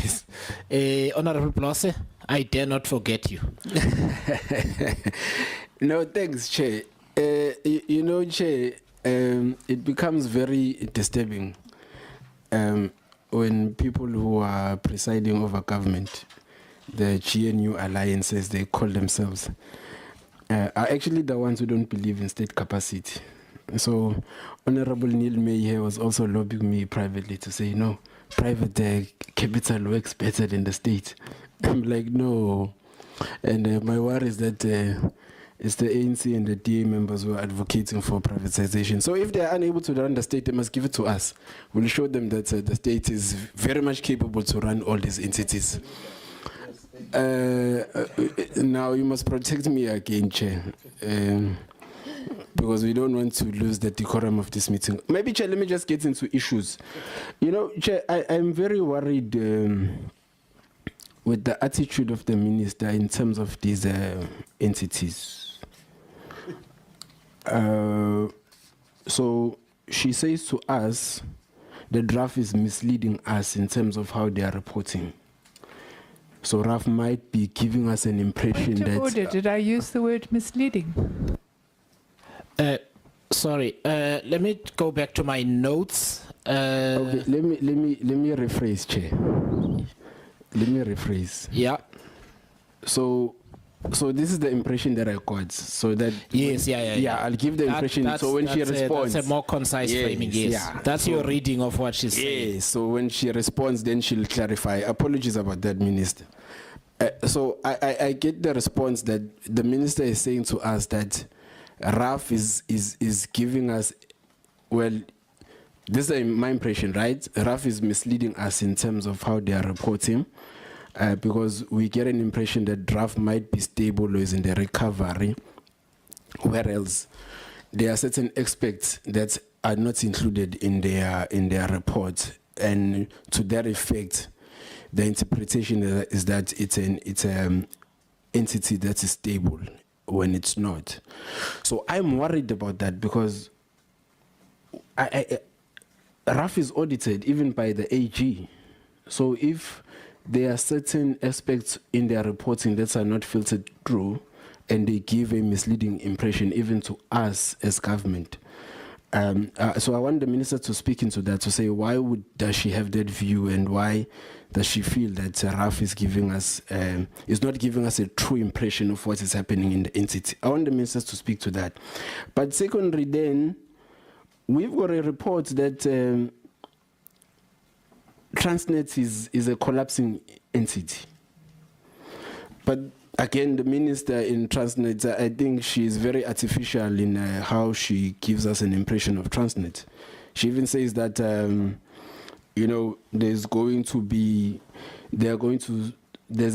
guys. Honorable Blose, I dare not forget you. No, thanks, Chair. You know, Chair, it becomes very disturbing when people who are presiding over government, the GNU alliances, they call themselves, are actually the ones who don't believe in state capacity. So Honorable Neil May here was also lobbying me privately to say, no, private capital works better than the state. I'm like, no. And my worry is that it's the ANC and the DA members who are advocating for privatization. So if they are unable to run the state, they must give it to us. We'll show them that the state is very much capable to run all these entities. Now you must protect me again, Chair. Because we don't want to lose the decorum of this meeting. Maybe, Chair, let me just get into issues. You know, Chair, I'm very worried with the attitude of the minister in terms of these entities. So she says to us, the draft is misleading us in terms of how they are reporting. So RAF might be giving us an impression that... Order. Did I use the word misleading? Sorry, let me go back to my notes. Okay, let me rephrase, Chair. Let me rephrase. Yeah. So this is the impression that I got. So that yes, yeah. I'll give the impression. So when she responds, that's a more concise framing. Yes, yeah. That's your reading of what she's saying. So when she responds, then she'll clarify. Apologies about that, Minister. So I get the response that the minister is saying to us that RAF is giving us, well, this is my impression, right? RAF is misleading us in terms of how they are reporting, because we get an impression that RAF might be stable or is in the recovery, whereas there are certain aspects that are not included in their report, and to that effect, the interpretation is that it's an entity that is stable when it's not. So I'm worried about that because RAF is audited even by the AG. So if there are certain aspects in their reporting that are not filtered through and they give a misleading impression even to us as government. So I want the minister to speak into that, to say why does she have that view and why does she feel that RAF is giving us, is not giving us a true impression of what is happening in the entity. I want the minister to speak to that. But secondly then, we've got a report that Transnet is a collapsing entity. But again, the minister in Transnet, I think she is very artificial in how she gives us an impression of Transnet. She even says that, you know, there's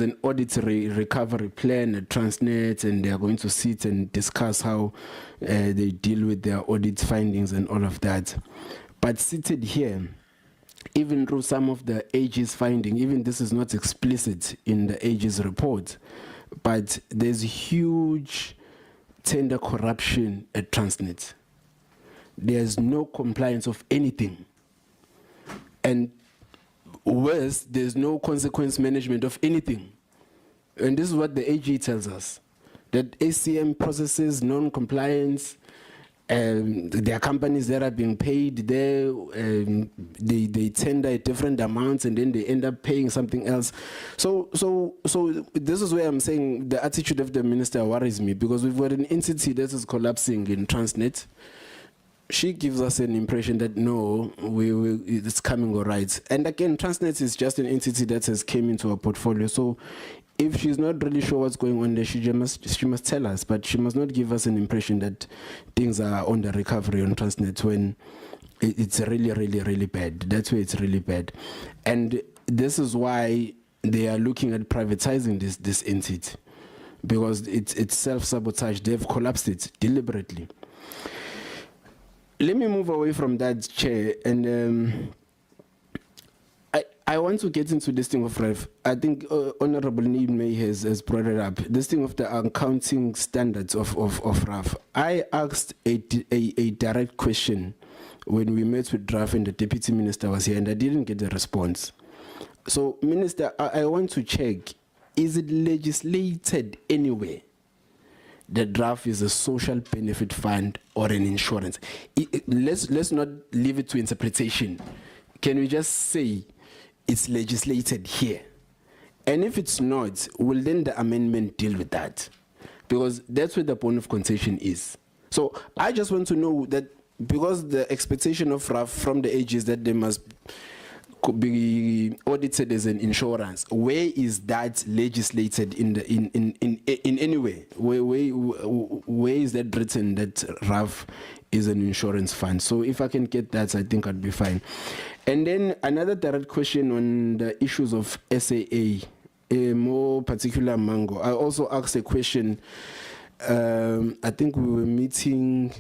an auditory recovery plan at Transnet, and they are going to sit and discuss how they deal with their audit findings and all of that. But seated here, even through some of the AG's finding, even this is not explicit in the AG's report, but there's huge tender corruption at Transnet. There's no compliance of anything. And worse, there's no consequence management of anything. And this is what the AG tells us, that ACM processes non-compliance, there are companies that are being paid there, they tender at different amounts and then they end up paying something else. So this is where I'm saying the attitude of the minister worries me, because we've got an entity that is collapsing in Transnet. She gives us an impression that no, it's coming all right. And again, Transnet is just an entity that has came into our portfolio. So if she's not really sure what's going on there, she must tell us, but she must not give us an impression that things are on the recovery on Transnet when it's really, really, really bad. That's where it's really bad. And this is why they are looking at privatizing this entity, because it's self-sabotage. They've collapsed it deliberately. Let me move away from that, Chair, and I want to get into this thing of RAF. I think Honorable Neil May has brought it up. This thing of the accounting standards of RAF. I asked a direct question when we met with RAF and the Deputy Minister was here, and I didn't get a response. So, Minister, I want to check, is it legislated anywhere that RAF is a social benefit fund or an insurance? Let's not leave it to interpretation. Can we just say it's legislated here? And if it's not, will then the amendment deal with that? Because that's where the point of contention is. So I just want to know that, because the expectation of RAF from the age is that they must be audited as an insurance. Where is that legislated in any way? Where is that written that RAF is an insurance fund? So if I can get that, I think I'd be fine. And then another direct question on the issues of SAA, more particular Mango. I also asked a question. I think we were meeting.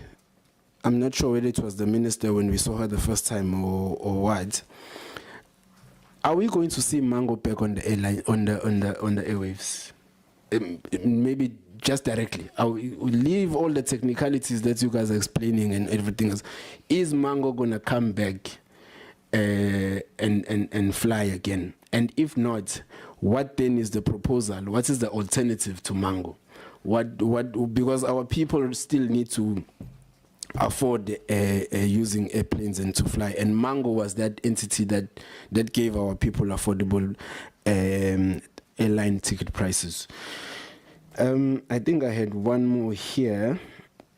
I'm not sure whether it was the minister when we saw her the first time or what. Are we going to see Mango back on the airline, on the airwaves? Maybe just directly. I'll leave all the technicalities that you guys are explaining and everything else. Is Mango gonna come back and fly again? And if not, what then is the proposal? What is the alternative to Mango? What because our people still need to afford using airplanes and to fly, and Mango was that entity that gave our people affordable airline ticket prices. I think I had one more here.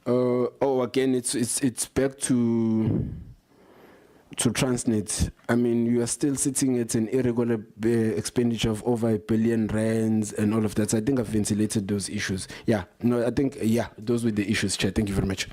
Again, it's back to Transnet. I mean, you are still sitting at an irregular expenditure of over R1 billion and all of that. So I think I've ventilated those issues. Yeah, no, I think, yeah, those were the issues, Chair. Thank you very much.